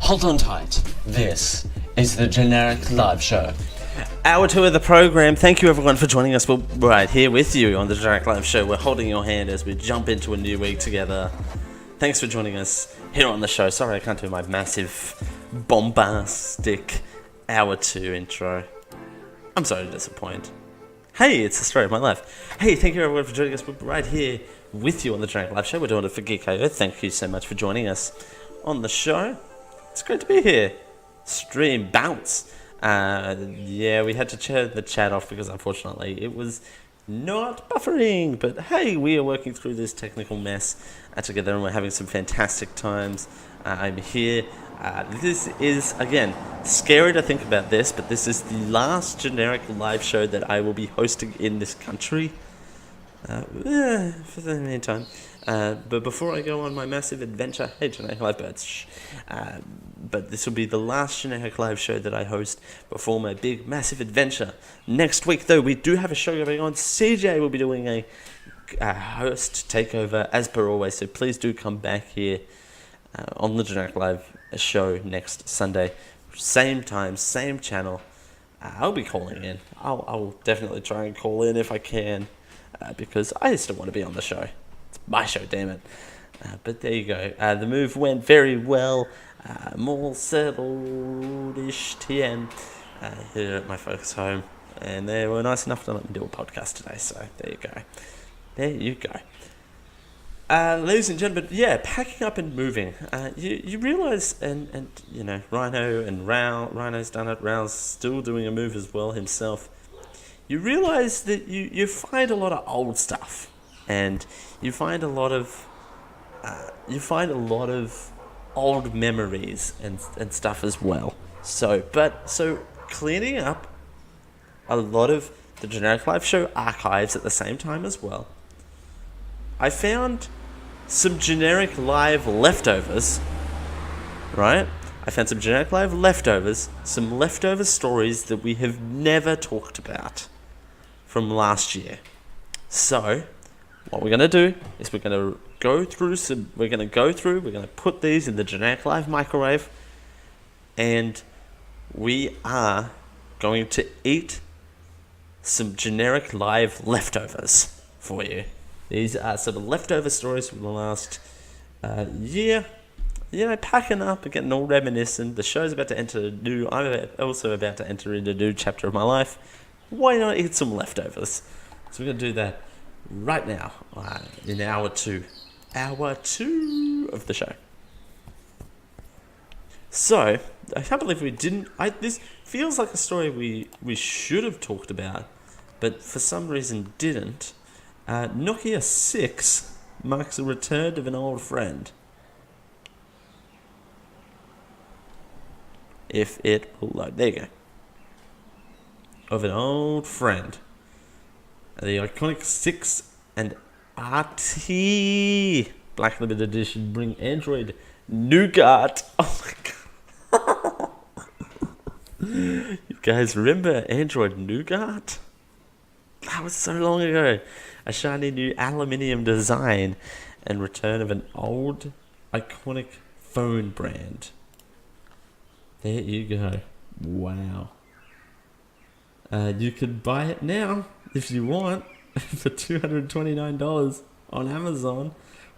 Hold on tight. This is the Generic Live Show. Hour 2 of the program. Thank you everyone for joining us. We're right here with you on the Generic Live Show. We're holding your hand as we jump into a new week together. Thanks for joining us here on the show. Sorry I can't do my massive, bombastic Hour 2 intro. I'm sorry to disappoint. Hey, it's the story of my life. Hey, thank you everyone for joining us. We're right here with you on the Generic Live Show. We're doing it for Geek.io. Thank you so much for joining us on the show. It's great to be here. Stream bounce. Yeah, we had to turn the chat off because unfortunately it was not buffering. But hey, we are working through this technical mess together and we're having some fantastic times. I'm here. This is, again, scary to think about this, but this is the last Generic Live Show that I will be hosting in this country. For the meantime. But before I go on my massive adventure, hey Generic Live Birds, but this will be the last Generic Live Show that I host before my big massive adventure. Next week though, we do have a show going on. CJ will be doing a host takeover as per always, so please do come back here on the Generic Live Show next Sunday. Same time, same channel. I'll be calling in. I'll definitely try and call in if I can. Because I still want to be on the show. It's my show, damn it. But there you go. The move went very well. I'm all settled-ish TN here at my folks' home. And they were nice enough to let me do a podcast today. So there you go. There you go. Ladies and gentlemen, yeah, packing up and moving. You realise, and you know, Rhino's done it. Rao's still doing a move as well himself. You realise that you find a lot of old stuff, and you find a lot of old memories and stuff as well. So cleaning up a lot of the Generic Live Show archives at the same time as well. I found some Generic Live leftovers, right? I found some Generic Live leftovers, some leftover stories that we have never talked about from last year. So, what we're going to do is we're going to put these in the Generic Live microwave, and we are going to eat some Generic Live leftovers for you. These are some leftover stories from the last year. You know, packing up and getting all reminiscent. The show's about to enter I'm also about to enter into a new chapter of my life. Why not eat some leftovers? So we're going to do that right now in hour 2. Hour 2 of the show. So, I can't believe we didn't... This feels like a story we should have talked about, but for some reason didn't. Nokia 6 marks the return of an old friend. If it will load. There you go. Of an old friend. The iconic 6 and RT Black Limited Edition bring Android Nougat. Oh my god. You guys remember Android Nougat? That was so long ago. A shiny new aluminium design and return of an old iconic phone brand. There you go. Wow. You can buy it now if you want for $229 on Amazon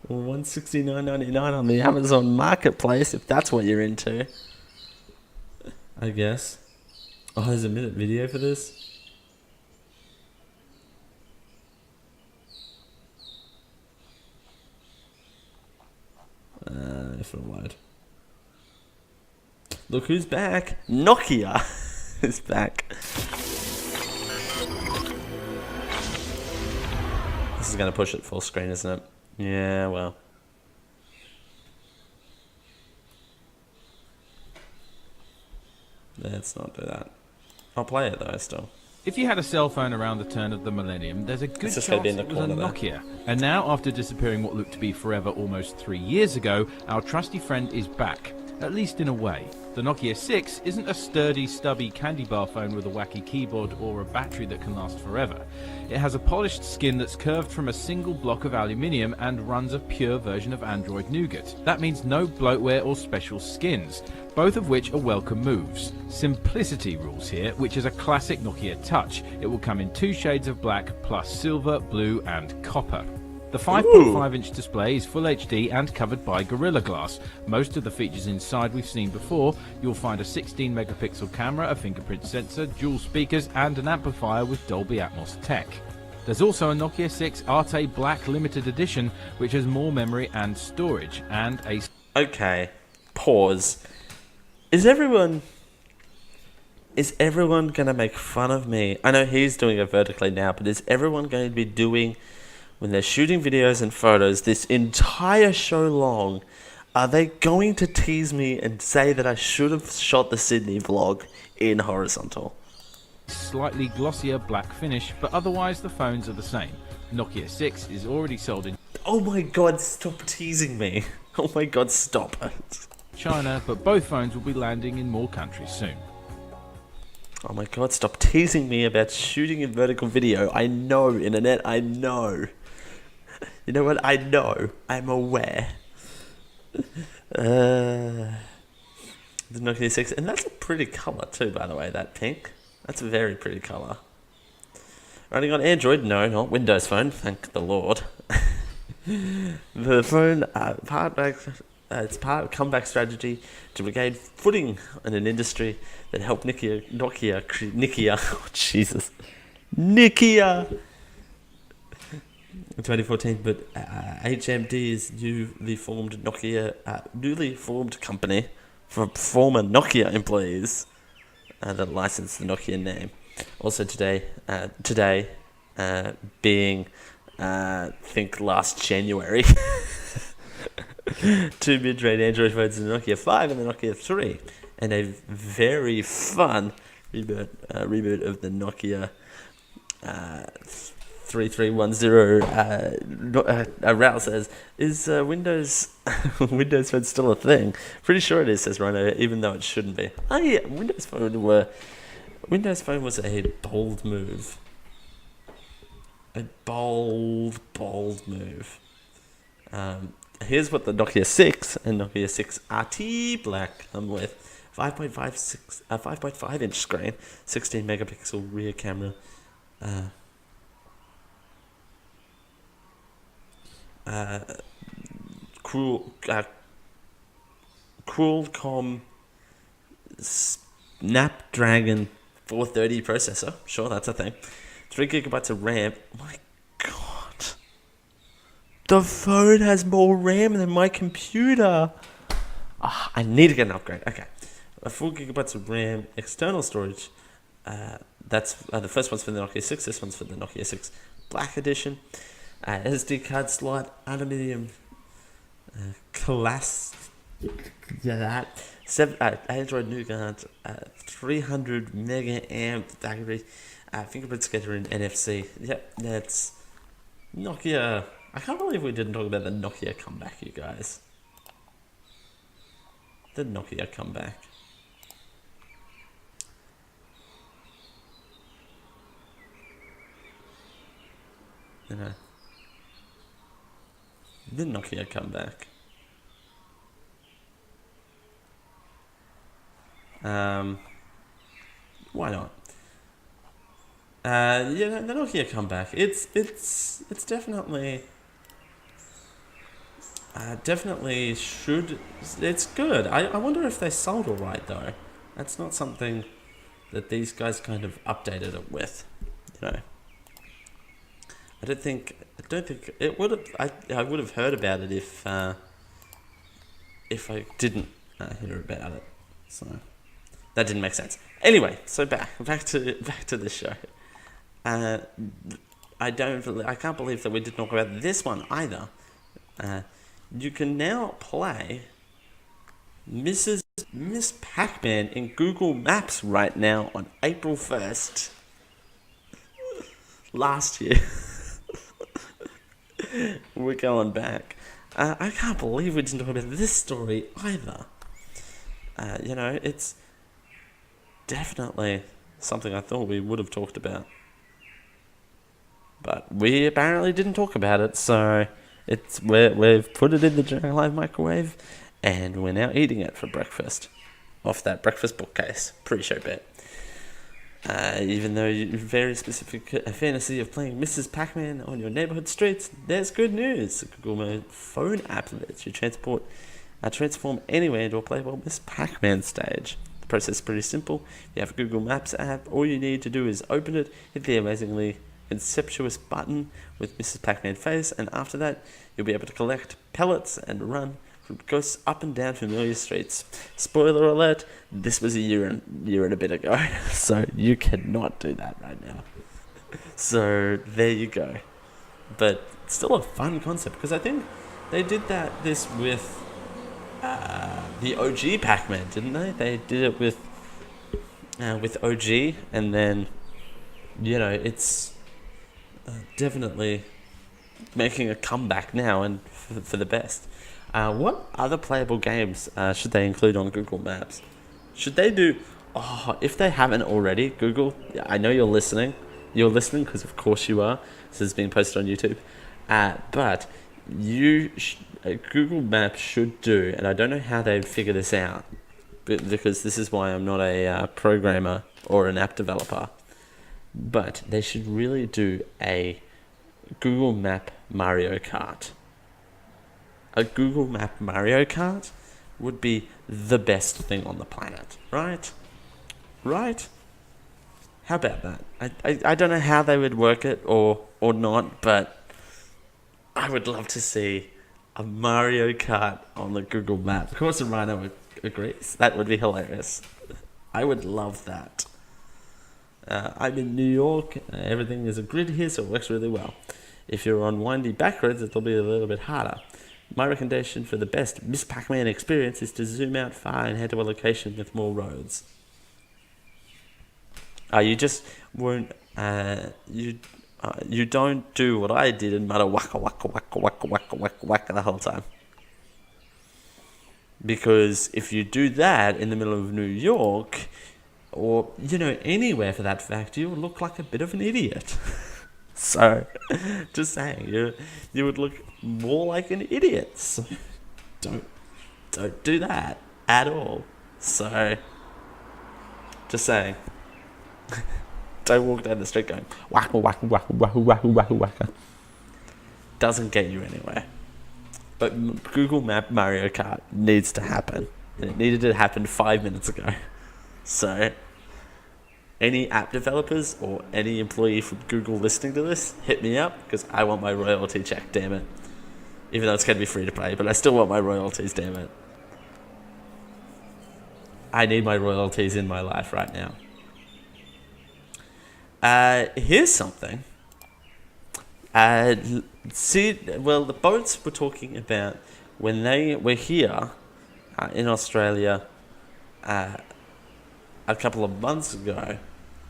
or $169.99 on the Amazon Marketplace if that's what you're into. I guess. Oh, there's a minute video for this. If it'll load. Look who's back. Nokia is back. This is going to push it full screen, isn't it? Yeah, well. Let's not do that. I'll play it though still. If you had a cell phone around the turn of the millennium, there's a good chance it was a Nokia. And now, after disappearing what looked to be forever almost 3 years ago, our trusty friend is back. at least in a way. The Nokia 6 isn't a sturdy, stubby candy bar phone with a wacky keyboard or a battery that can last forever. It has a polished skin that's curved from a single block of aluminium and runs a pure version of Android Nougat. That means no bloatware or special skins, both of which are welcome moves. Simplicity rules here, which is a classic Nokia touch. It will come in 2 shades of black plus silver, blue and copper. The 5.5-inch display is Full HD and covered by Gorilla Glass. Most of the features inside we've seen before. You'll find a 16-megapixel camera, a fingerprint sensor, dual speakers and an amplifier with Dolby Atmos tech. There's also a Nokia 6 Arte Black Limited Edition, which has more memory and storage, and a... Okay, pause. Is everyone going to make fun of me? I know he's doing it vertically now, but is everyone going to be doing... When they're shooting videos and photos this entire show long, are they going to tease me and say that I should have shot the Sydney vlog in horizontal? Slightly glossier black finish, but otherwise the phones are the same. Nokia 6 is already sold in... Oh my god, stop teasing me. Oh my god, stop it. China, but both phones will be landing in more countries soon. Oh my god, stop teasing me about shooting in vertical video. I know, internet, I know. You know what? I know. I'm aware. The Nokia 6. And that's a pretty colour too, by the way, that pink. That's a very pretty colour. Running on Android? No, not Windows Phone. Thank the Lord. The phone, it's part of a comeback strategy to regain footing in an industry that helped Nokia oh Jesus, Nokia in 2014, but HMD is newly formed company for former Nokia employees that licensed the Nokia name. Also today being think last January. 2 mid-range Android phones, the Nokia 5 and the Nokia 3, and a very fun reboot of the Nokia 3310. Raoul says, is Windows Phone still a thing? Pretty sure it is, says Rhino, even though it shouldn't be. Oh yeah, Windows Phone was a bold move. A bold move. Here's what the Nokia 6 and Nokia 6 RT Black come with. 5.5-inch screen, 16 megapixel rear camera, Qualcomm Snapdragon 430 processor. Sure, that's a thing. 3 gigabytes of RAM. My God, the phone has more RAM than my computer. I need to get an upgrade. Okay, 4 gigabytes of RAM, external storage. That's the first one's for the Nokia 6. This one's for the Nokia 6 Black Edition. SD card slot, aluminium, class. Yeah, that. Android Nougat, 300 mega amp battery, fingerprint scanner and NFC. Yep, that's Nokia. I can't believe we didn't talk about the Nokia comeback, you guys. The Nokia comeback. You know, the Nokia comeback. Why not? Yeah, the Nokia comeback. It's definitely should. It's good. I wonder if they sold all right though. That's not something that these guys kind of updated it with. You know, I don't think it would have. I would have heard about it if I didn't hear about it. So. That didn't make sense. Anyway, so back to the show. I can't believe that we didn't talk about this one either. You can now play Ms Pac-Man in Google Maps right now on April 1st. Last year. We're going back. I can't believe we didn't talk about this story either. it's definitely something I thought we would have talked about. But we apparently didn't talk about it, so we've put it in the Generic Live microwave, and we're now eating it for breakfast off that breakfast bookcase. Pre-show bet. Even though you very specific fantasy of playing Mrs. Pac-Man on your neighborhood streets, there's good news. The Google Mode phone app lets you transform anywhere into a playable Ms. Pac-Man stage. The process is pretty simple. If you have a Google Maps app, all you need to do is open it, hit the amazingly conceptuous button with Mrs. Pac-Man face, and after that, you'll be able to collect pellets and run from ghosts up and down familiar streets. Spoiler alert, this was a year and a bit ago, so you cannot do that right now. So there you go. But still a fun concept, because I think they did this with the OG Pac-Man, didn't they? They did it with OG, and then it's definitely making a comeback now, and for the best. What other playable games should they include on Google Maps? Should they do... if they haven't already, Google, I know you're listening. You're listening because of course you are. This is being posted on YouTube. But Google Maps should do, and I don't know how they'd figure this out, because this is why I'm not a programmer or an app developer, but they should really do a Google Map Mario Kart. A Google Map Mario Kart would be the best thing on the planet, right? Right? How about that? I don't know how they would work it or not, but I would love to see a Mario Kart on the Google Map. Of course, Rhino agrees. That would be hilarious. I would love that. I'm in New York. Everything is a grid here, so it works really well. If you're on windy back roads, it'll be a little bit harder. My recommendation for the best Ms. Pac-Man experience is to zoom out far and head to a location with more roads. You just won't... you don't do what I did and mutter waka waka waka waka waka waka waka the whole time. Because if you do that in the middle of New York, or anywhere for that fact, you would look like a bit of an idiot. So, just saying, you would look more like an idiot. So, don't do that at all. So, just saying. Don't walk down the street going waka waka waka waka waka waka waka. Doesn't get you anywhere. But Google Map Mario Kart needs to happen. And it needed to happen 5 minutes ago. So, any app developers or any employee from Google listening to this, hit me up, because I want my royalty check, damn it. Even though it's going to be free to play, but I still want my royalties, damn it. I need my royalties in my life right now. Here's something. The boats were talking about when they were here in Australia a couple of months ago,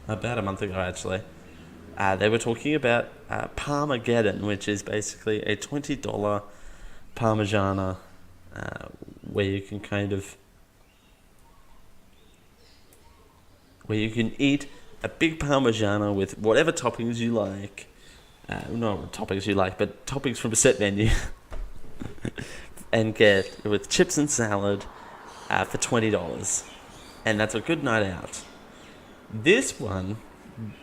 about a month ago actually, they were talking about Parmigiana, which is basically a $20 parmigiana, where you can eat a big parmigiana with whatever toppings you like. Not toppings you like, but toppings from a set menu. And get with chips and salad for $20. And that's a good night out. This one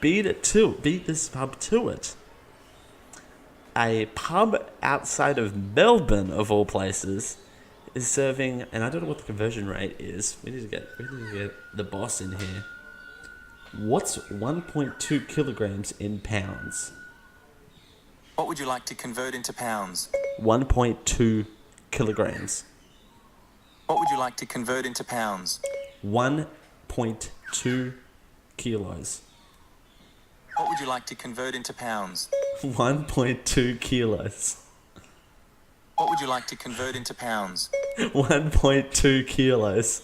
beat this pub to it. A pub outside of Melbourne, of all places, is serving, and I don't know what the conversion rate is. We need to get the boss in here. What's 1.2 kilograms in pounds? What would you like to convert into pounds? 1.2 kilograms. What would you like to convert into pounds? 1.2 kilos. What would you like to convert into pounds? 1.2 kilos. What would you like to convert into pounds? 1.2 kilos.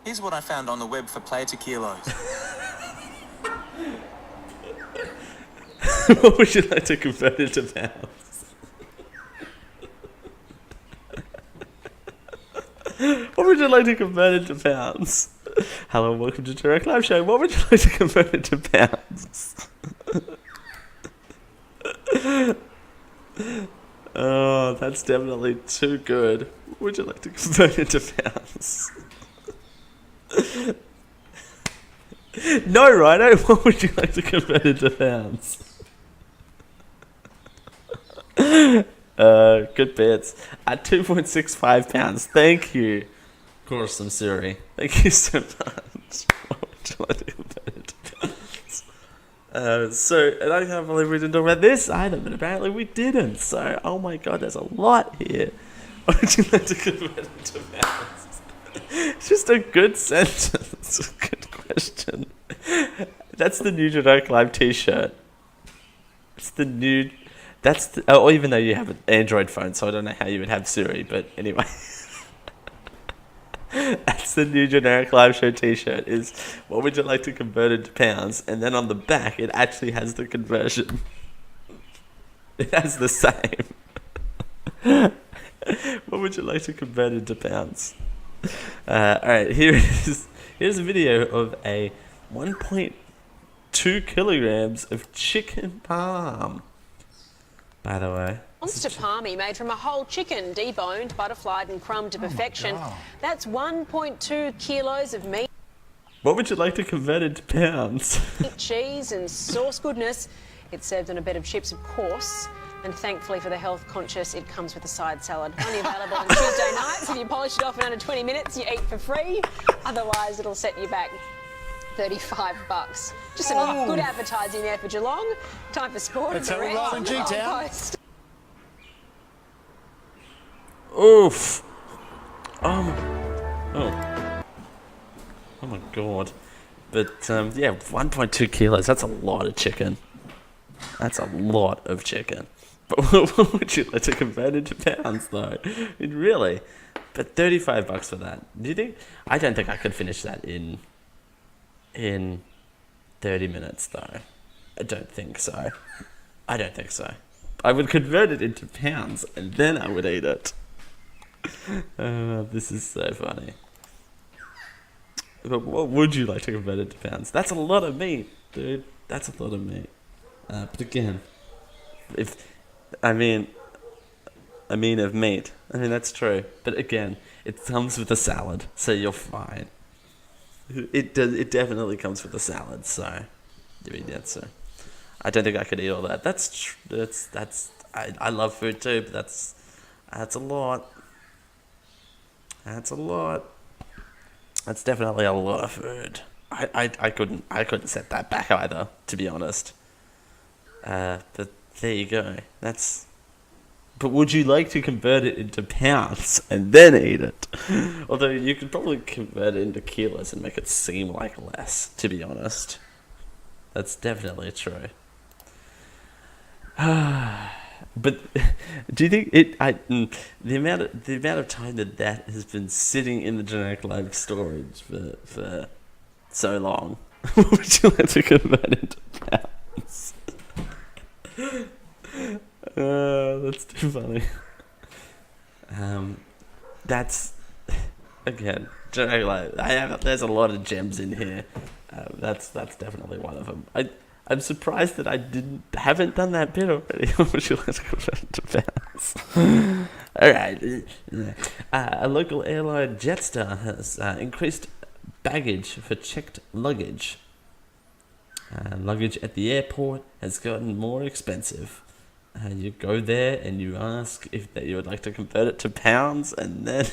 Here's what I found on the web for play to kilos. What would you like to convert into pounds? What would you like to convert into pounds? Hello and welcome to Direct Live Show. What would you like to convert into pounds? Oh, that's definitely too good. What would you like to convert into pounds? No, Rhino. What would you like to convert into pounds? Good bits. At 2.65 pounds. Thank you. Of course, I'm Siri. Thank you so much. What would you like to convert into pounds? And I can't believe we didn't talk about this either, but apparently we didn't. So, oh my god, there's a lot here. What would you like to convert into pounds? It's just a good sentence. A good question. That's the new Generic Live t-shirt. It's the new... or even though you have an Android phone, so I don't know how you would have Siri, but anyway. That's the new Generic Live Show t-shirt, is what would you like to convert into pounds? And then on the back, it actually has the conversion. It has the same. What would you like to convert into pounds? Alright, here it is. Here's a video of a 1.2 kilograms of chicken parm. By the way. Monster palmy made from a whole chicken, deboned, butterflied and crumbed to perfection. That's 1.2 kilos of meat, What would you like to convert into pounds? cheese and sauce goodness. It's served on a bed of chips, of course. And thankfully for the health conscious, it comes with a side salad. Only available on Tuesday nights. If you polish it off in under 20 minutes, you eat for free. Otherwise, it'll set you back $35. Just some good advertising there for Geelong. Time for sport. Let's have a roll in G-Town. Oof. Oh my god. But yeah, 1.2 kilos. That's a lot of chicken. That's a lot of chicken. But what would you like to convert into pounds, though? I mean, really? But $35 for that. Do you think? I don't think I could finish that in 30 minutes, though. I don't think so. I don't think so. I would convert it into pounds, and then I would eat it. This is so funny. But what would you like to convert into pounds? That's a lot of meat, dude. That's a lot of meat. But again, of meat. I mean, that's true. But again, it comes with a salad, so you're fine. It definitely comes with a salad, so I don't think I could eat all that. I love food too, but that's a lot. That's a lot. That's definitely a lot of food. I couldn't set that back either, to be honest. But there you go. But would you like to convert it into pounds and then eat it? Although you could probably convert it into kilos and make it seem like less, to be honest. That's definitely true. But do you think the amount of time that has been sitting in the Generic Live storage for so long? What would you like to convert into pounds? That's too funny. That's again, Generic Live. There's a lot of gems in here. That's definitely one of them. I'm surprised that I haven't done that bit already. What would you like to convert into pounds? All right. A local airline, Jetstar, has increased baggage for checked luggage. Luggage at the airport has gotten more expensive. You go there and you ask if you would like to convert it to pounds, and then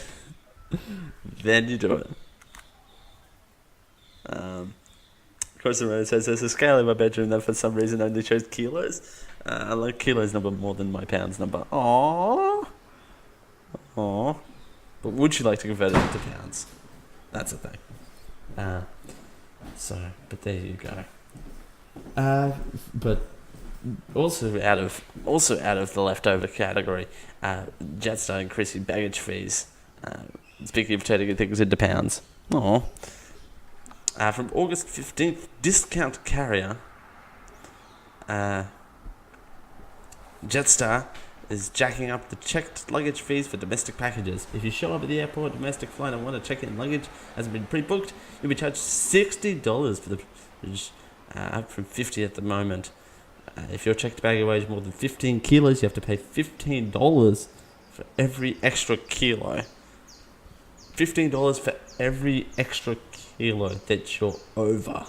you do it. Corsair says there's a scale in my bedroom that for some reason only shows kilos. I like kilos number more than my pounds number. Aww. But would you like to convert it into pounds? That's the thing. But there you go. But also out of the leftover category, Jetstar increasing baggage fees. Speaking of turning things into pounds. Aww. From August 15th, discount carrier Jetstar is jacking up the checked luggage fees for domestic packages. If you show up at the airport, domestic flight, and want to check in luggage hasn't been pre-booked, you'll be charged $60 for the package, up from $50 at the moment. If your checked bag weighs more than 15 kilos, you have to pay $15 for every extra kilo. $15 for every extra kilo that you're over.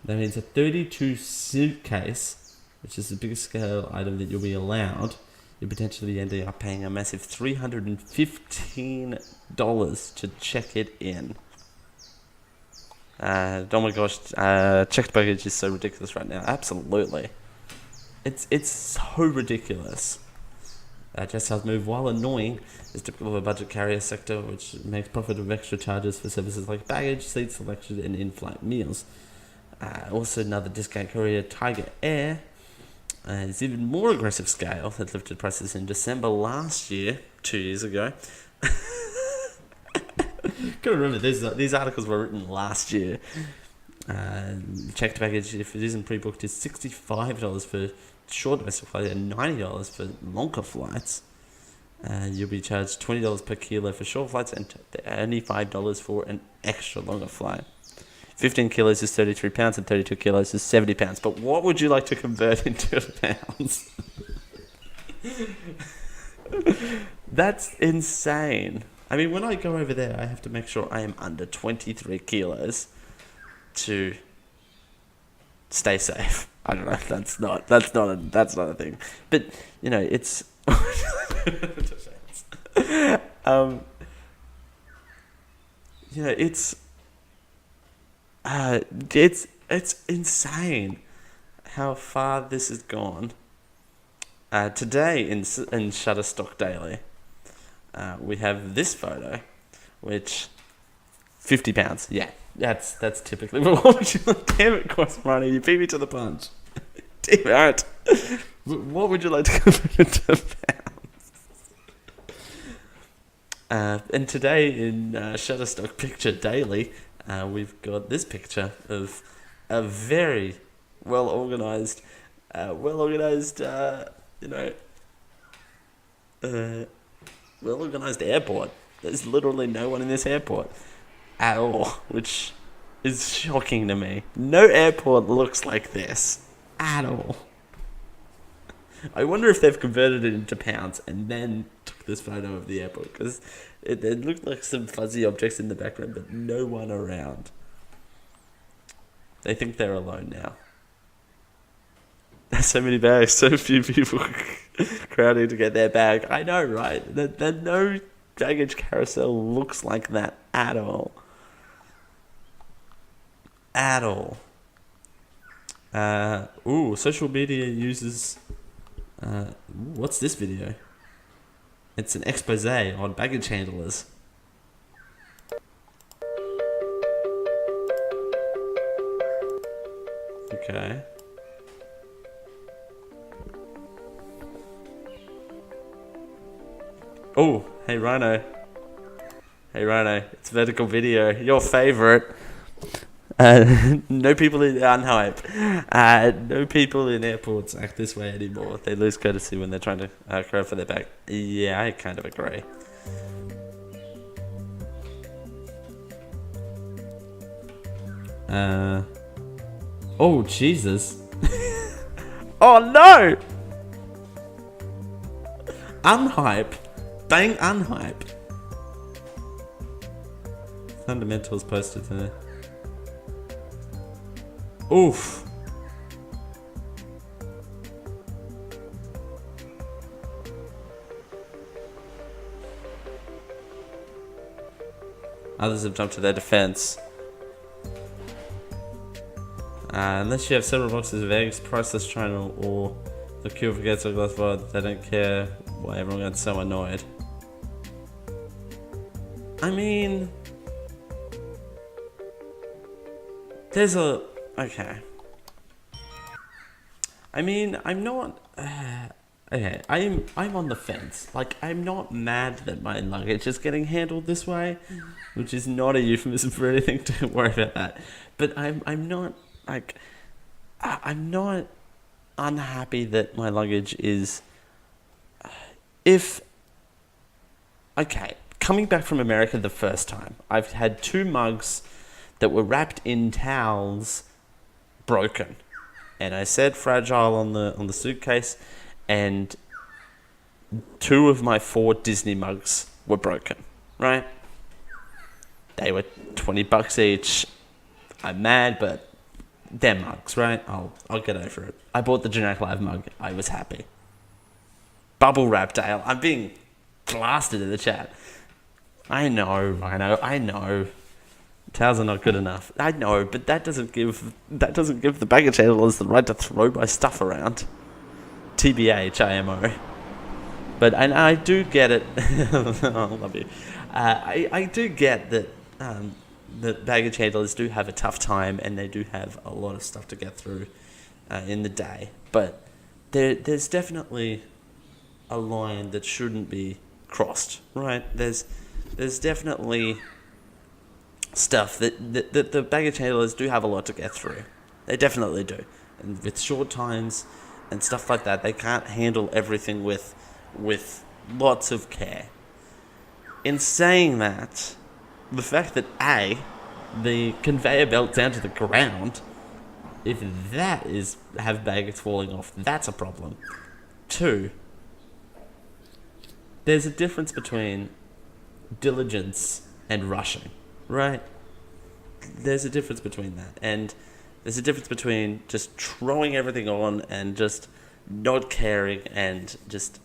That means a 32 suitcase, which is the biggest scale item that you'll be allowed, you're potentially ending up paying a massive $315 to check it in. Oh my gosh, checked baggage is so ridiculous right now. Absolutely. It's so ridiculous. Jetstar's move, while annoying, is typical of a budget carrier sector, which makes profit of extra charges for services like baggage, seat selection, and in-flight meals. Also, another discount courier, Tiger Air, is even more aggressive scale that lifted prices in December last year, 2 years ago. Gotta remember, these articles were written last year. Checked baggage, if it isn't pre-booked, is $65 for short domestic flights and $90 for longer flights. You'll be charged $20 per kilo for short flights and only $5 for an extra longer flight. 15 kilos is 33 pounds and 32 kilos is 70 pounds. But what would you like to convert into pounds? That's insane. I mean, when I go over there, I have to make sure I am under 23 kilos to stay safe. I don't know. That's not a thing. But you know, it's you know, it's insane how far this has gone. Today in Shutterstock Daily, we have this photo, which £50. Yeah, that's typically. But what would you like? Damn it, cost money. You beat me to the punch. Damn it. What would you like to convert into pounds? And today in Shutterstock Picture Daily, we've got this picture of a very well organized, well-organized airport. There's literally no one in this airport at all, which is shocking to me. No airport looks like this at all. I wonder if they've converted it into pounds and then took this photo of the airport, because it looked like some fuzzy objects in the background, but no one around. They think they're alone now. There's so many bags, so few people crowding to get their bag. I know, right? No baggage carousel looks like that at all. At all. Social media users. What's this video? It's an expose on baggage handlers. Okay. Oh, hey Rhino. Hey Rhino, it's vertical video, your favourite. No people in unhype. No people in airports act this way anymore. They lose courtesy when they're trying to crowd for their bag. Yeah, I kind of agree. Oh, Jesus. Oh, no! Unhype. Bang unhype. Fundamentals posted there. Oof. Others have jumped to their defense. Unless you have several boxes of eggs, priceless China, or the cure for gets a glass of water, they don't care why everyone gets so annoyed. I mean, there's a... Okay. I mean, I'm not... okay, I'm on the fence. Like, I'm not mad that my luggage is getting handled this way, which is not a euphemism for anything. Don't worry about that. But I'm not, like... I'm not unhappy that my luggage is... Okay, coming back from America the first time, I've had 2 mugs that were wrapped in towels broken. And I said fragile on the suitcase, and 2 of my 4 Disney mugs were broken, right? They were $20 each. I'm mad, but they're mugs, right? I'll get over it. I bought the Generic Live mug. I was happy. Bubble wrap, Dale. I'm being blasted in the chat. I know. Towels are not good enough. I know, but that doesn't give the baggage handlers the right to throw my stuff around. TBH, IMO. But I do get it. I love you. I do get that the baggage handlers do have a tough time, and they do have a lot of stuff to get through in the day. But there's definitely a line that shouldn't be crossed, right? There's definitely stuff that the baggage handlers do have a lot to get through. They definitely do. And with short times and stuff like that, they can't handle everything with lots of care. In saying that, the fact that the conveyor belt down to the ground, if that have baggage falling off, that's a problem. 2, there's a difference between diligence and rushing, right? There's a difference between that, and there's a difference between just throwing everything on and just not caring, and just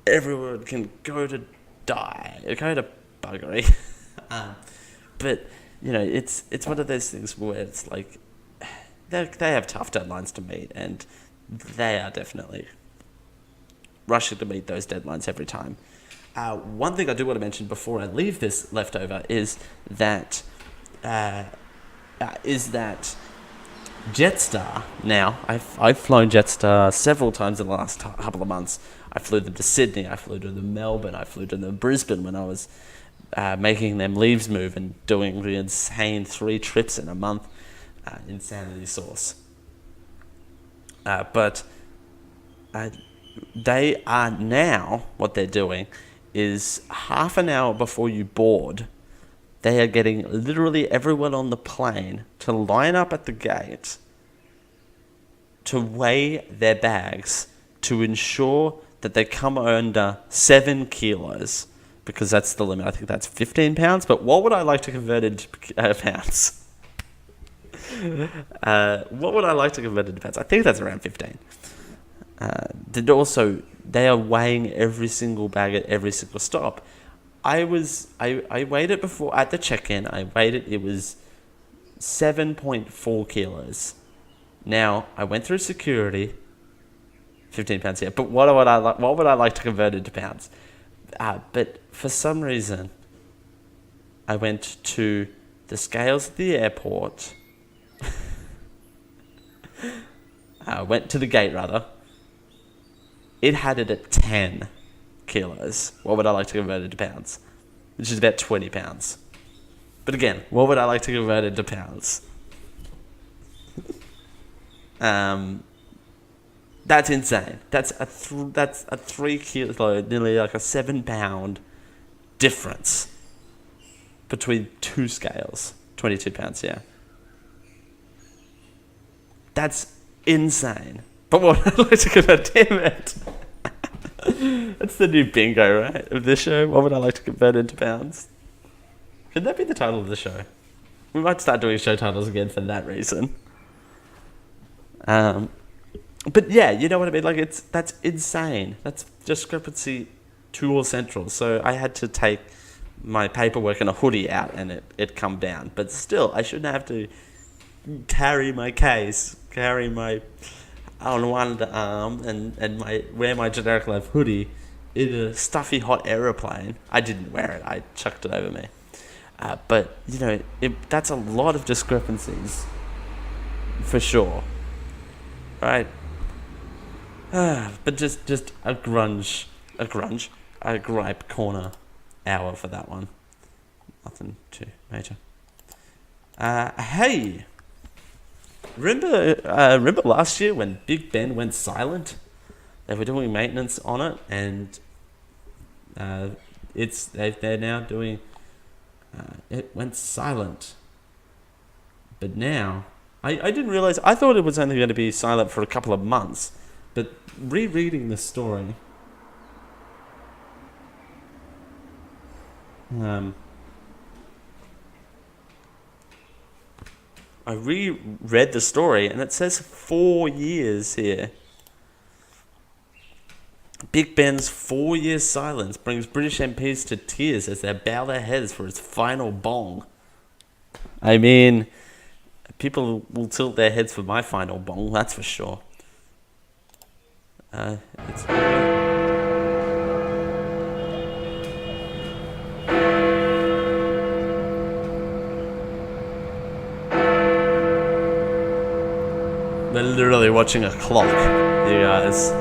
everyone can go to buggery. But it's one of those things where it's like they have tough deadlines to meet, and they are definitely rushing to meet those deadlines every time. One thing I do want to mention before I leave this leftover is that Jetstar. Now, I've flown Jetstar several times in the last couple of months. I flew them to Sydney, I flew to Melbourne, I flew to Brisbane when I was making them leaves move and doing the insane 3 trips in a month. Insanity sauce. But they are now, what they're doing is half an hour before you board, they are getting literally everyone on the plane to line up at the gate to weigh their bags to ensure that they come under 7 kilos, because that's the limit. I think that's 15 pounds, but what would I like to convert into pounds? What would I like to convert into pounds? I think that's around 15. They are weighing every single bag at every single stop. I weighed it before at the check-in. I weighed it. It was 7.4 kilos. Now I went through security. 15 pounds here. But what would I like to convert into pounds? But for some reason, I went to the scales at the airport. I went to the gate rather. It had it at 10 kilos. What would I like to convert into pounds? Which is about 20 pounds. But again, what would I like to convert into pounds? That's insane. That's a 3 kilo, nearly like a 7 pound difference between 2 scales. 22 pounds, yeah. That's insane. But what would I like to convert? Damn it. That's the new bingo, right, of this show. What would I like to convert into pounds? Could that be the title of the show? We might start doing show titles again for that reason. But yeah, you know what I mean? Like, that's insane. That's discrepancy to all central. So I had to take my paperwork and a hoodie out, and it come down. But still, I shouldn't have to carry my case, carry my on one arm, and wear my Generic Life hoodie in a stuffy hot aeroplane. I didn't wear it. I chucked it over me. But that's a lot of discrepancies, for sure. Right? But just a gripe corner hour for that one. Nothing too major. Hey, Remember last year when Big Ben went silent? They were doing maintenance on it, and they're now doing. It went silent, but now I didn't realize. I thought it was only going to be silent for a couple of months, but rereading the story. I reread the story, and it says 4 years here. Big Ben's 4-year silence brings British MPs to tears as they bow their heads for his final bong. I mean, people will tilt their heads for my final bong, that's for sure. It's... We're literally watching a clock, you guys.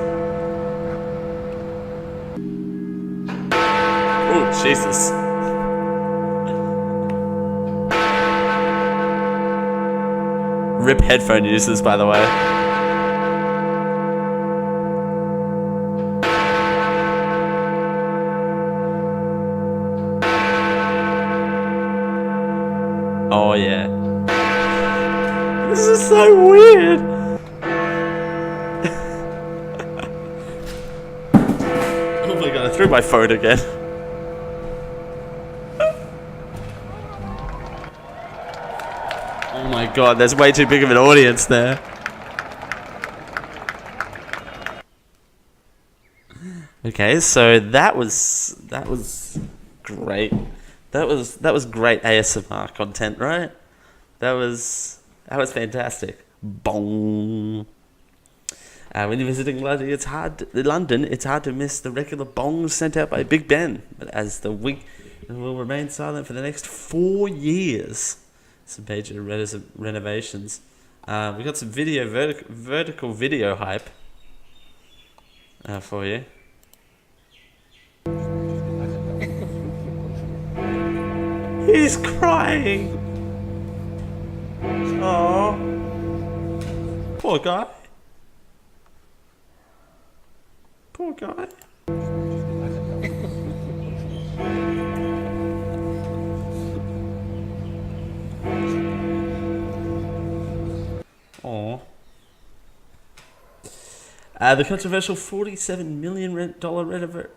Oh, Jesus. Rip headphone users, by the way. Oh, yeah. This is so weird. Oh my god, I threw my phone again. Oh my god, there's way too big of an audience there. Okay, so that was great. That was great ASMR content, right? That was fantastic. Bong. When you're visiting London, it's hard to miss the regular bongs sent out by Big Ben. But as the week will remain silent for the next 4 years. Some major renovations. We got some vertical video hype for you. He's crying. Oh, poor guy. Poor guy. Aww. The controversial $47 million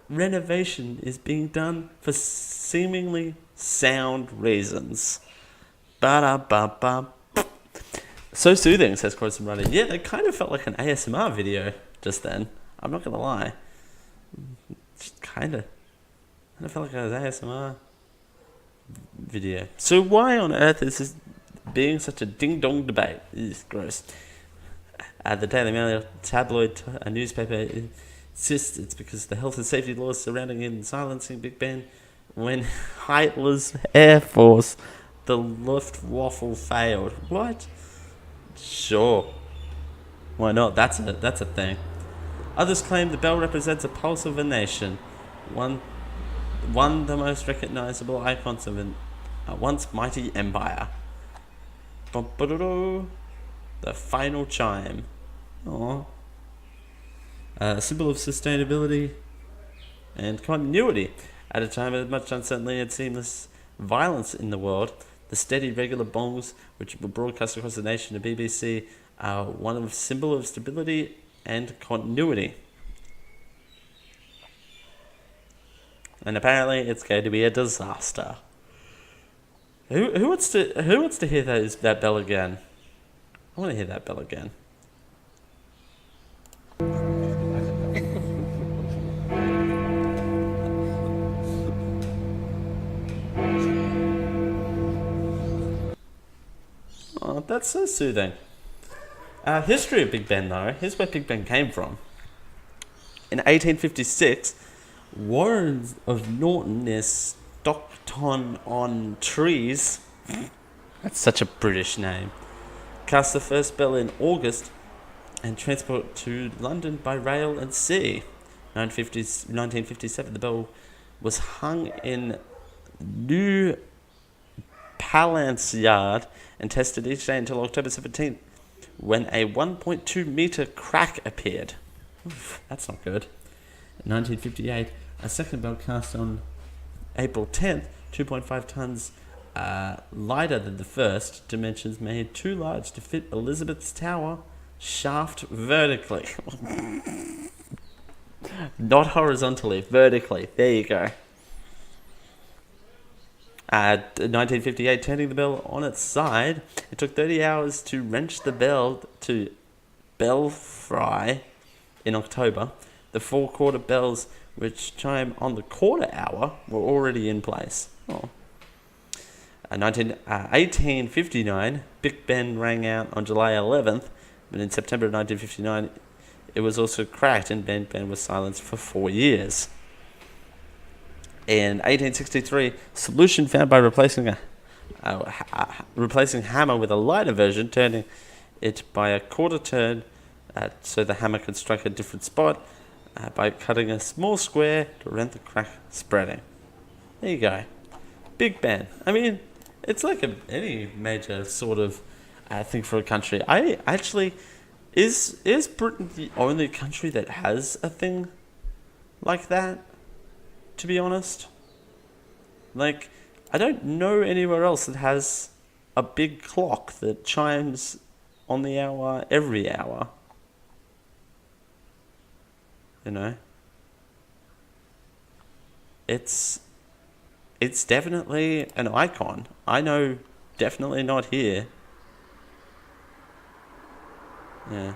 renovation is being done for seemingly sound reasons. Ba-da-ba-ba. So soothing, says Corson Running. Yeah, that kind of felt like an ASMR video just then. I'm not gonna lie. Just kind of felt like an ASMR video. So why on earth is this being such a ding-dong debate? It's gross. The Daily Mail tabloid newspaper insists it's because the health and safety laws surrounding him silencing Big Ben when Hitler's Air Force, the Luftwaffe, failed. What? Sure. Why not? That's a thing. Others claim the bell represents a pulse of a nation, one the most recognizable icons of a once mighty empire. The final chime. Aww. A symbol of sustainability and continuity. At a time of much uncertainty and seamless violence in the world, the steady, regular bongs, which were broadcast across the nation to BBC, are one of a symbol of stability and continuity. And apparently, it's going to be a disaster. Who wants to hear that bell again? I want to hear that bell again. Oh, that's so soothing. History of Big Ben, though. Here's where Big Ben came from. In 1856, Warren of Norton near Stockton-on-Tees, that's such a British name, cast the first bell in August and transport to London by rail and sea. 1957, the bell was hung in New Palace Yard and tested each day until October 17th, when a 1.2 meter crack appeared. Oof, that's not good. In 1958, a second bell cast on April 10th, 2.5 tons lighter than the first, dimensions made too large to fit Elizabeth's Tower shaft vertically. Not horizontally, vertically. There you go. 1958, turning the bell on its side. It took 30 hours to wrench the bell to belfry in October. The 4-quarter bells, which chime on the quarter hour, were already in place. 1859, Big Ben rang out on July 11th, but in September of 1959, it was also cracked and Ben was silenced for 4 years. In 1863, solution found by replacing hammer with a lighter version, turning it by a quarter turn so the hammer could strike a different spot by cutting a small square to prevent the crack spreading. There you go. Big Ben. I mean, it's like any major sort of thing for a country. I actually... Is Britain the only country that has a thing like that? To be honest, like, I don't know anywhere else that has a big clock that chimes on the hour every hour. You know, it's definitely an icon. I know, definitely not here. Yeah.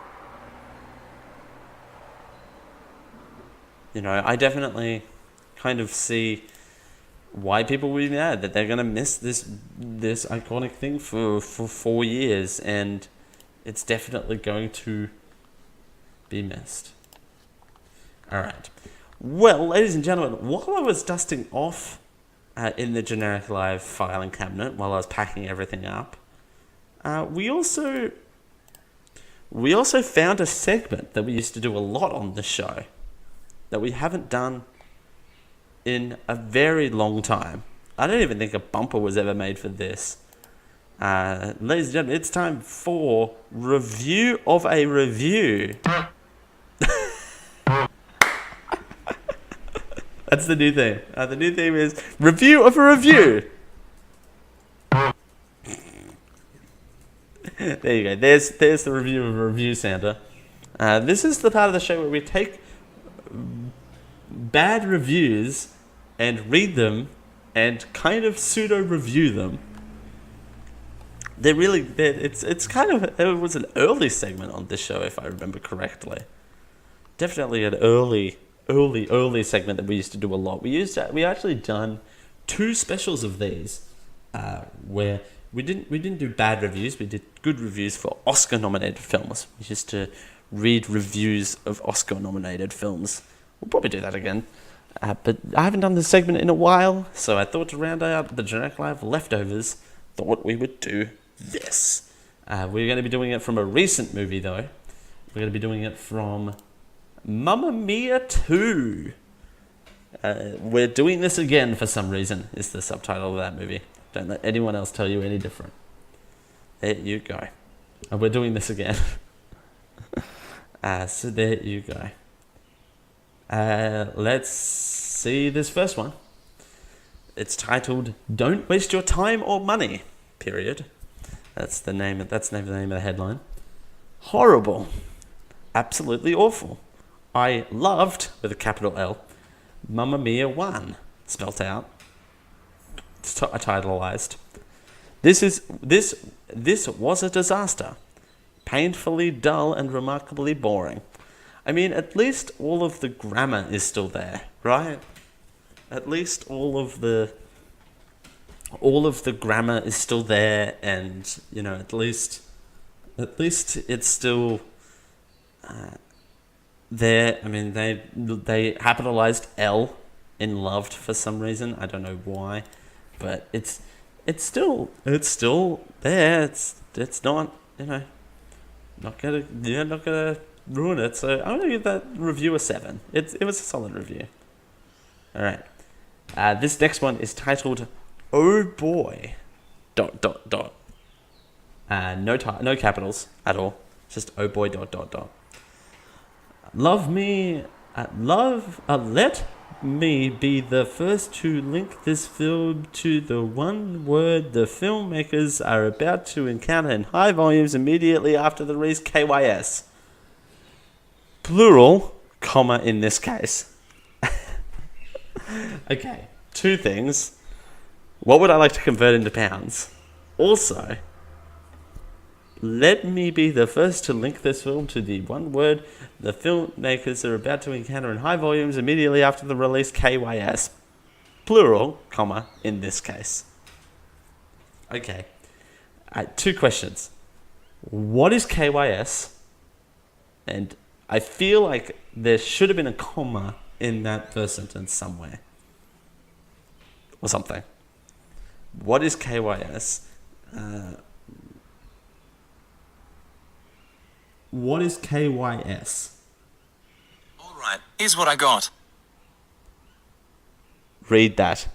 You know, I definitely kind of see why people would be mad that they're gonna miss this iconic thing for 4 years, and it's definitely going to be missed. Alright. Well, ladies and gentlemen, while I was dusting off in the Generic Live filing cabinet, while I was packing everything up, we also found a segment that we used to do a lot on the show that we haven't done in a very long time. I don't even think a bumper was ever made for this. Ladies and gentlemen, it's time for Review of a Review. That's the new thing. The new theme is Review of a Review. There you go. There's the review of a review, Santa. This is the part of the show where we take bad reviews and read them and kind of pseudo-review them. It was an early segment on this show, if I remember correctly. Definitely an early segment that we used to do a lot. We actually done 2 specials of these, where we didn't do bad reviews. We did good reviews for Oscar-nominated films. We used to read reviews of Oscar-nominated films. We'll probably do that again. But I haven't done this segment in a while, so I thought to round out the Generic Live leftovers, thought we would do this. We're going to be doing it from a recent movie, though. We're going to be doing it from Mamma Mia 2. We're doing this again for some reason, is the subtitle of that movie. Don't let anyone else tell you any different. There you go. We're doing this again. So there you go. Let's see this first one. It's titled "Don't Waste Your Time or Money." Period. That's the name of the headline. Horrible. Absolutely awful. I loved, with a capital L, Mamma Mia 1, spelt out, titleized. This was a disaster. Painfully dull and remarkably boring. I mean, at least all of the grammar is still there, right? At least all of the grammar is still there, and you know, at least it's still there. I mean, they capitalized L in loved for some reason. I don't know why, but it's still there. It's not, you know, not gonna ruin it. So I'm gonna give that review a 7. It was a solid review. All right. This next one is titled "Oh Boy." ... No capitals at all. Just oh boy ... Let me be the first to link this film to the one word the filmmakers are about to encounter in high volumes immediately after the release, KYS. Plural, comma, in this case. Okay, two things. What would I like to convert into pounds? Also, let me be the first to link this film to the one word the filmmakers are about to encounter in high volumes immediately after the release, KYS. Plural, comma, in this case. Okay. Two questions. What is KYS? And I feel like there should have been a comma in that first sentence somewhere. Or something. What is KYS? What is KYS? All right, here's what I got. Read that.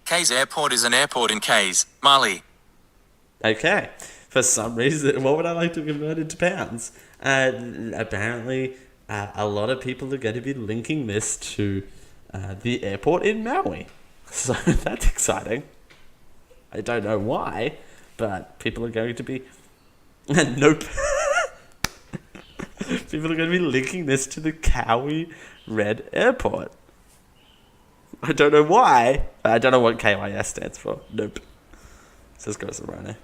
Kays Airport is an airport in Kays, Mali. Okay. For some reason, what would I like to convert into pounds? Apparently, a lot of people are going to be linking this to the airport in Maui. So that's exciting. I don't know why, but people are going to be... Nope. People are going to be linking this to the Kawi Red Airport. I don't know why. I don't know what KYS stands for. Nope. Says goes to Rhino.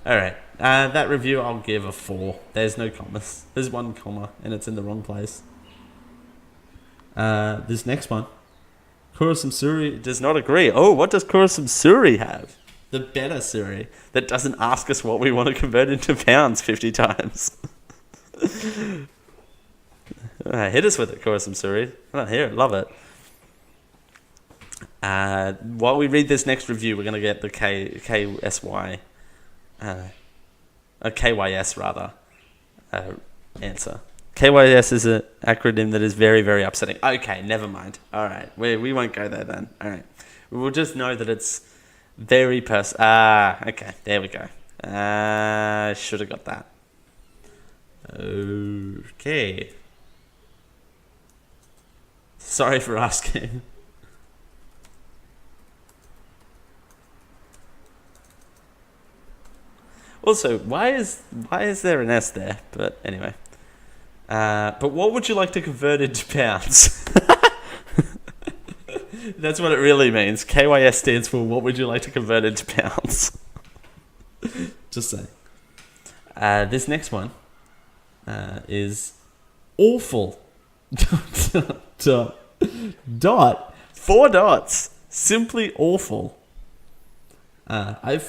Alright. That review I'll give a 4. There's no commas. There's one comma and it's in the wrong place. This next one. Kurosum Suri does not agree. Oh, what does Kurosum Suri have? The better Suri that doesn't ask us what we want to convert into pounds 50 times. Hit us with it, Kurosum Suri. I don't hear it. Love it. While we read this next review, we're going to get the KSY, a KYS rather, answer. KYS is an acronym that is very, very upsetting. Okay, never mind. All right, we won't go there then. All right, we'll just know that it's very okay, there we go. Should have got that. Okay. Sorry for asking. Also, why is there an S there? But anyway. But what would you like to convert into pounds? That's what it really means. KYS stands for what would you like to convert into pounds? Just saying. This next one is awful. Dot. 4 dots. Simply awful. I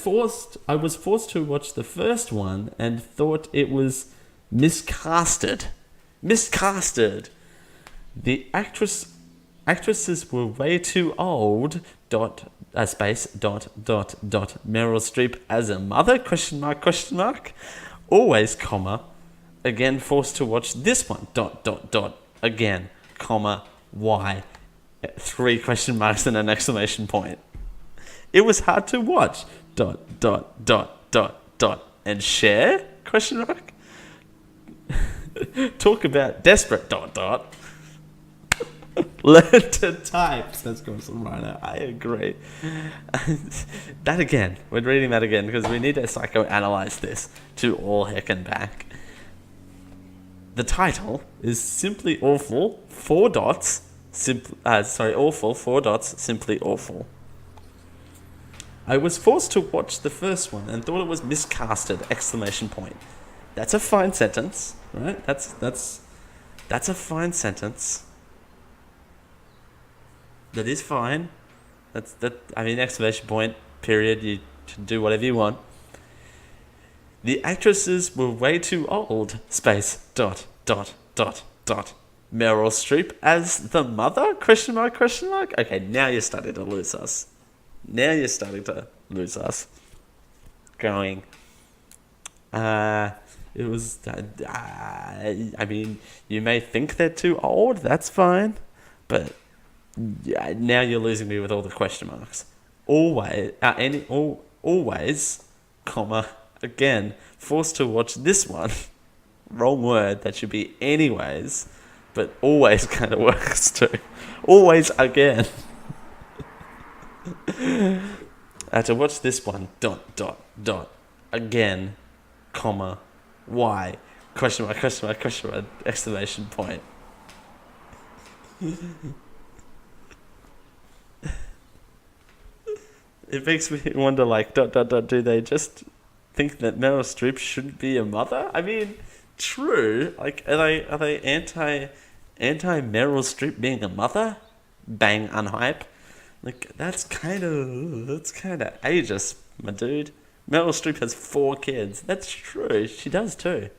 was forced to watch the first one and thought it was miscasted. Miscasted. The actresses were way too old. Space. Meryl Streep as a mother? Question mark. Always, comma. Again, forced to watch this one. Again, comma. Why? 3 question marks and an exclamation point. It was hard to watch. And share? Question mark. Talk about desperate. Learn to type. Says Gordon Rhino. I agree. That again. We're reading that again because we need to psychoanalyze this to all heck and back. The title is Simply Awful. 4 dots. Awful. 4 dots. Simply awful. I was forced to watch the first one and thought it was miscasted! Exclamation point. That's a fine sentence, right? That's a fine sentence. That is fine. Exclamation point, period. You can do whatever you want. The actresses were way too old. Space. ... Meryl Streep as the mother? Question mark. Okay, now you're starting to lose us. Going. It was. You may think they're too old. That's fine, but now you're losing me with all the question marks. Always, comma. again, forced to watch this one. Wrong word, that should be anyways, but always kind of works too. Always again. I had to watch this one, ... again, comma, why, question mark, exclamation point. It makes me wonder, like, ... do they just think that Meryl Streep shouldn't be a mother? I mean, true. Like, are they anti Meryl Streep being a mother? Bang, unhype. Like, that's kind of ageist, my dude. Meryl Streep has 4 kids. That's true. She does too.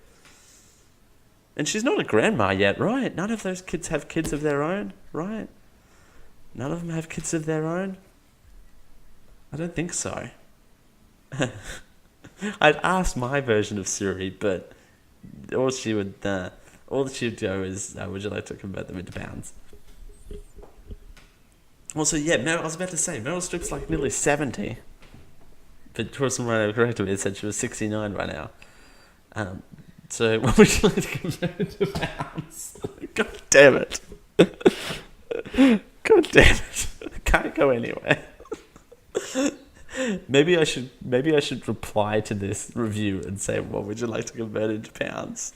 And she's not a grandma yet, right? None of those kids have kids of their own, right? None of them have kids of their own? I don't think so. I'd ask my version of Siri, but all she would go is, would you like to convert them into pounds? Also, yeah, I was about to say, Meryl Streep's like nearly 70. But Torsten Rhino corrected me and said she was 69 right now. So, what would you like to convert into pounds? God damn it. God damn it. I can't go anywhere. Maybe I should reply to this review and say, what would you like to convert into pounds?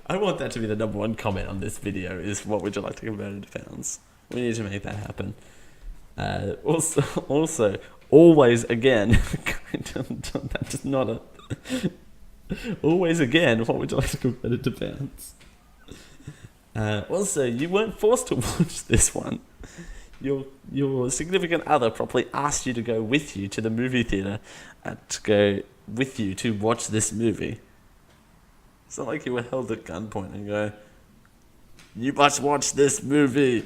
I want that to be the number 1 comment on this video, is what would you like to convert into pounds? We need to make that happen. Also, always again. That's not a... Always again, what would you like to convert into pounds? Also, you weren't forced to watch this one. Your significant other probably asked you to go with you to the movie theatre, to go with you to watch this movie. It's not like you were held at gunpoint and go, you must watch this movie.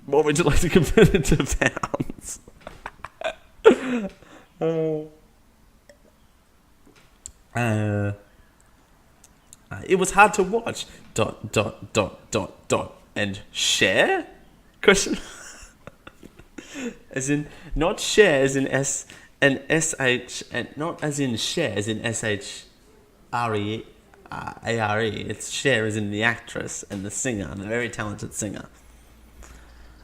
What would you like to convert into pounds? It was hard to watch. ... And share? Question. As in, not share as in S and SH, and not as in share as in SHRE, ARE. It's share as in the actress and the singer, and a very talented singer.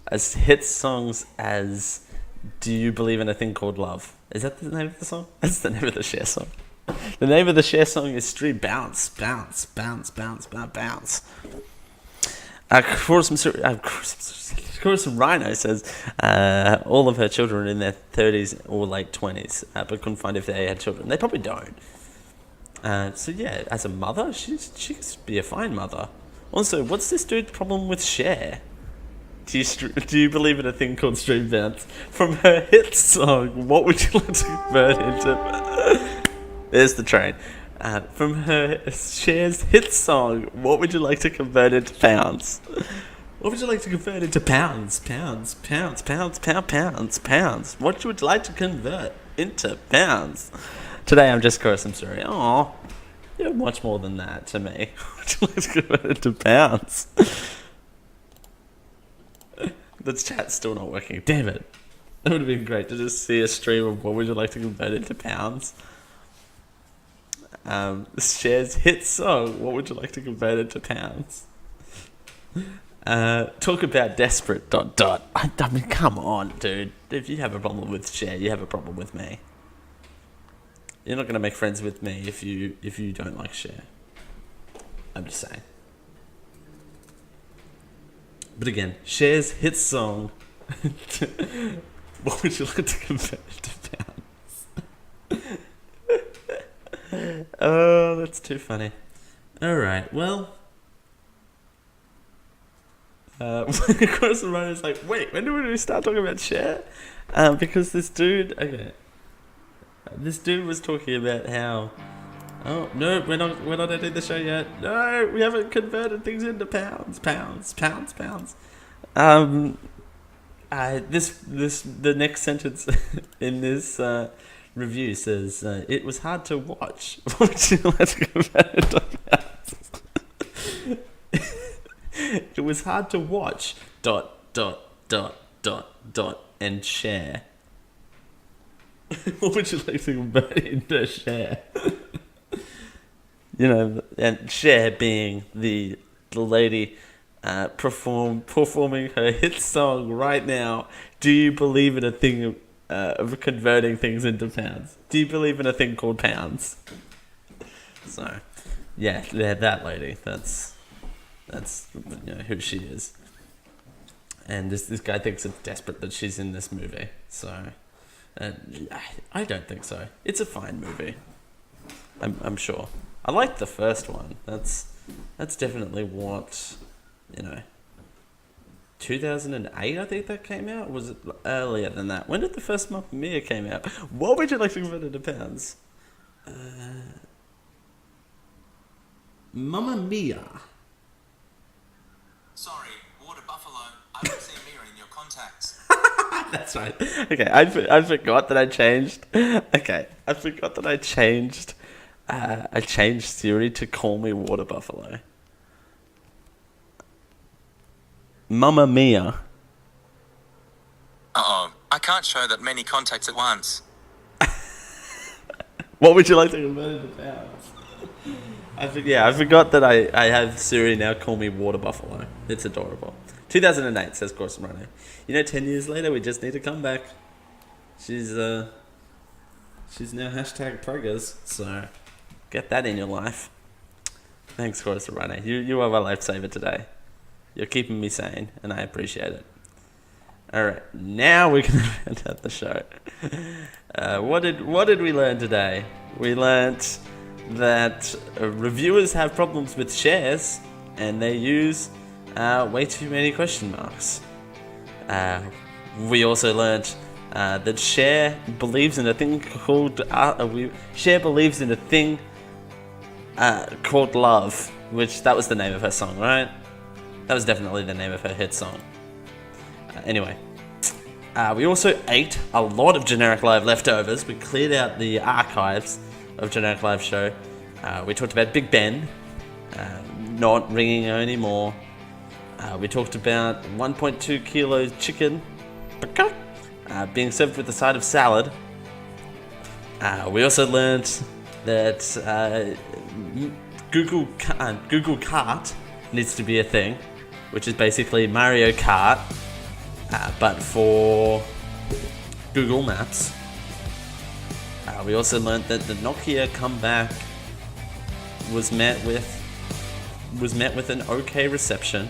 As hit songs as Do You Believe in a Thing Called Love? Is that the name of the song? That's the name of the Cher song. The name of the Cher song is Street Bounce, Bounce, Bounce, Bounce, Bounce, Bounce. Chorus Rhino says all of her children are in their 30s or late 20s, but couldn't find if they had children. They probably don't. So yeah, as a mother, she could be a fine mother. Also, what's this dude's problem with Cher? Do you believe in a thing called Street Bounce? From her hit song, what would you like to convert into? There's the train. From her Cher's hit song, what would you like to convert into pounds? What would you like to convert into pounds? Pounds. What would you like to convert into pounds? Today I'm just cursing, I'm sorry. Aw, you're much more than that to me. What would you like to convert into pounds? The chat's still not working. Damn it. That would have been great to just see a stream of what would you like to convert into pounds. Cher's hit song, what would you like to convert into pounds? Talk about desperate ... I mean, come on, dude. If you have a problem with Cher, you have a problem with me. You're not going to make friends with me if you don't like Cher. I'm just saying. But again, Cher's hit song, what would you like to convert into pounds? Oh, that's too funny. Alright, well... of course the writer's like, wait, when do we start talking about Cher? Because this dude... Okay. This dude was talking about how... Oh, no, we're not ending the show yet. No, we haven't converted things into pounds. The next sentence in this review says, it was hard to watch. What would you like to convert into pounds? It was hard to watch... and share. What would you like to convert into share? You know, and Cher being the lady performing her hit song right now. Do you believe in a thing of converting things into pounds? Do you believe in a thing called pounds? So, yeah, that lady. That's who she is. And this guy thinks it's desperate that she's in this movie. So, I don't think so. It's a fine movie. I'm sure. I liked the first one. That's definitely what, 2008 I think that came out? Or was it earlier than that? When did the first Mamma Mia came out? What would you like to convert into pounds? Mamma Mia. Sorry, Water Buffalo. I don't see a mirror in your contacts. That's right. Okay, I forgot that I changed. Okay, I forgot that I changed Siri to call me Water Buffalo. Mamma Mia. Uh-oh. I can't show that many contacts at once. What would you like to convert into pounds? I forgot that I have Siri now call me Water Buffalo. It's adorable. 2008 says Course Runner. 10 years later we just need to come back. She's now hashtag preggers, so get that in your life. Thanks, Course Runner. You are my lifesaver today. You're keeping me sane, and I appreciate it. Alright, now we can end out the show. What did we learn today? We learnt that reviewers have problems with shares, and they use way too many question marks. We also learnt that Cher believes in a thing called Cher believes in a thing called love, which that was the name of her song, right? That was definitely the name of her hit song. Anyway, we also ate a lot of Generic Live leftovers. We cleared out the archives of Generic Live show. We talked about Big Ben not ringing anymore. We talked about 1.2 kilos chicken being served with a side of salad. We also learned that Google Kart needs to be a thing, which is basically Mario Kart, but for Google Maps. We also learned that the Nokia comeback was met with an okay reception.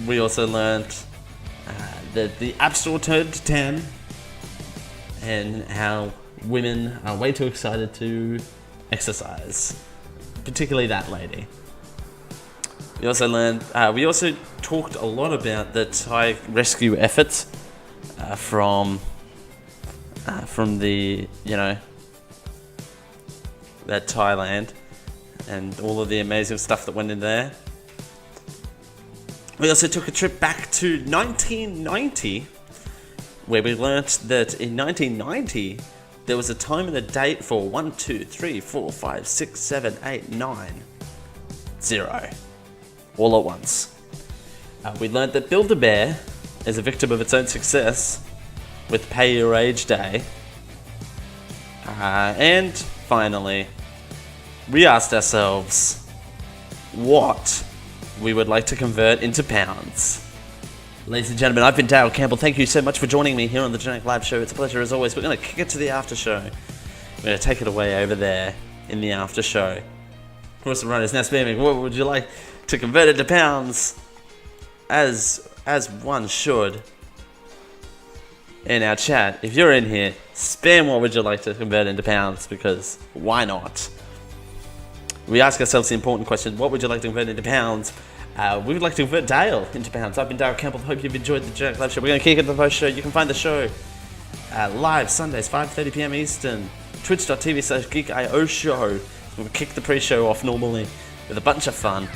We also learned that the App Store turned to 10, and how women are way too excited to exercise, particularly that lady. We also learned. We also talked a lot about the Thai rescue efforts from the that Thailand, and all of the amazing stuff that went in there. We also took a trip back to 1990, where we learnt that in 1990 there was a time and a date for 1, 2, 3, 4, 5, 6, 7, 8, 9, 0. All at once. We learned that Build-A-Bear is a victim of its own success with Pay Your Age Day. And finally, we asked ourselves what we would like to convert into pounds. Ladies and gentlemen, I've been Daryl Campbell. Thank you so much for joining me here on the Generic Live Show. It's a pleasure as always. We're going to kick it to the after show. We're going to take it away over there in the after show. Of course, the runner is now spamming. What would you like to convert it to pounds? As one should. In our chat, if you're in here, spam what would you like to convert into pounds, because why not? We ask ourselves the important question, what would you like to convert into pounds? We would like to convert Dale into pounds. I've been Daryl Campbell. Hope you've enjoyed the Generic Live Show. We're going to kick it to the post show. You can find the show live Sundays, 5:30 p.m. Eastern, twitch.tv/geekio show. We'll kick the pre-show off normally with a bunch of fun.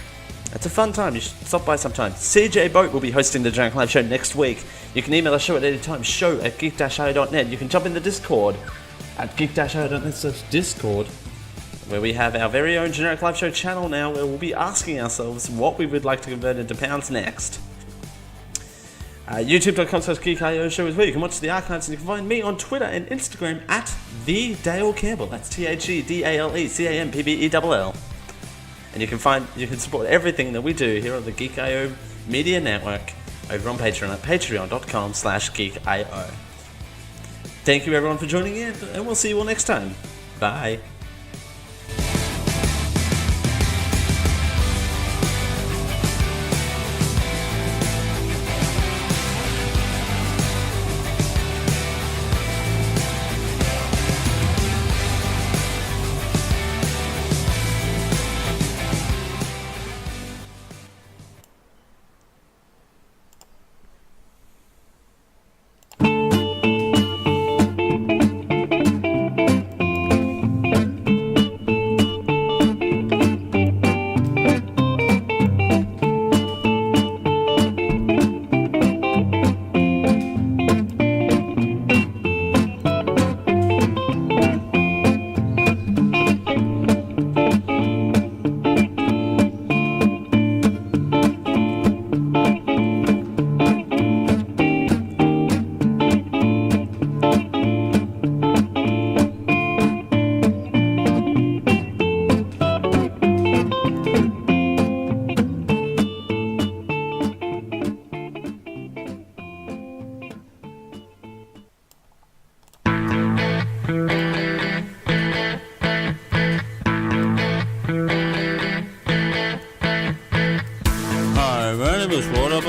It's a fun time. You should stop by sometime. CJ Boat will be hosting the Generic Live Show next week. You can email the show at any time, show@geek-io.net. You can jump in the Discord at geek-io.net/discord, where we have our very own Generic Live Show channel now, where we'll be asking ourselves what we would like to convert into pounds next. YouTube.com/GeekIO show is where you can watch the archives, and you can find me on Twitter and Instagram at the Dale Campbell. That's THEDALECAMPBELL. And you can support everything that we do here on the Geek.io Media Network over on Patreon at patreon.com/geekio. Thank you everyone for joining in, and we'll see you all next time. Bye.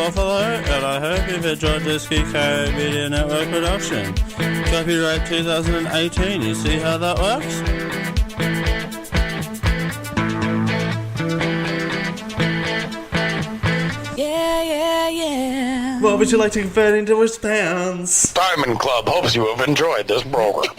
And I hope you've enjoyed this Geeko Media Network production. Copyright 2018, you see how that works? Yeah. What would you like to convert into pounds? Diamond Club hopes you have enjoyed this program.